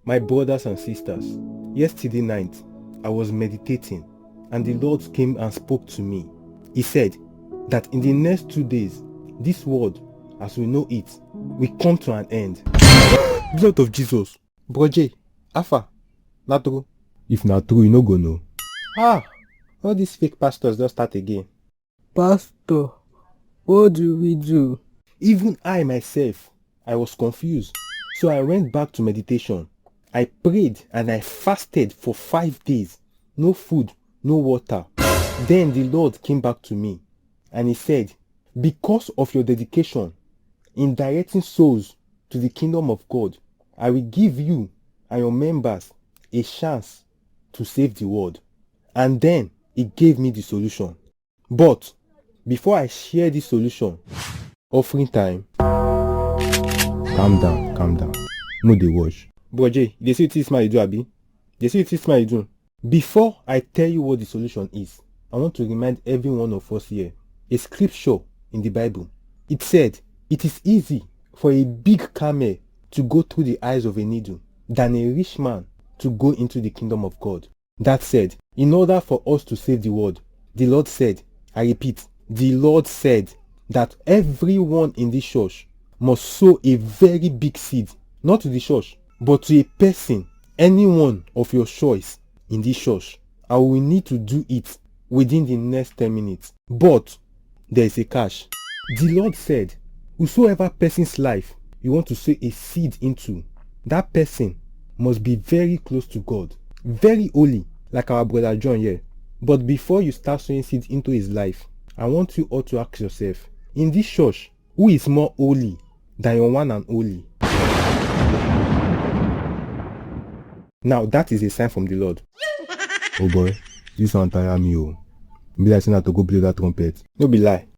My brothers and sisters, yesterday night I was meditating and the Lord came and spoke to me. He said that in the next 2 days, this world as we know it will come to an end. Blood of Jesus. Broje, Alpha, not true. If not true, you no go know. All these fake pastors just start again. Pastor, what do we do? Even I myself, I was confused. So I went back to meditation. I prayed and I fasted for 5 days. No food, no water. Then the Lord came back to me and he said, because of your dedication in directing souls to the kingdom of God, I will give you and your members a chance to save the world. And then he gave me the solution. But before I share this solution, offering time. Calm down. No dey watch. Broje, they see what smile you do, abi? They see what smile you do. Before I tell you what the solution is, I want to remind every one of us here a scripture in the Bible. It said, it is easy for a big camel to go through the eyes of a needle than a rich man to go into the kingdom of God. That said, in order for us to save the world, the Lord said, I repeat, the Lord said that everyone in this church must sow a very big seed, not to the church, but to a person, anyone of your choice in this church. And we need to do it within the next 10 minutes. But there is a catch. The Lord said, whosoever person's life you want to sow a seed into, that person must be very close to God, very holy, like our brother John here. But before you start sowing seeds into his life, I want you all to ask yourself, in this church, who is more holy than your one and only? Now that is a sign from the Lord. Oh boy, this one tire me. Be like saying to go play that trumpet. No be lie.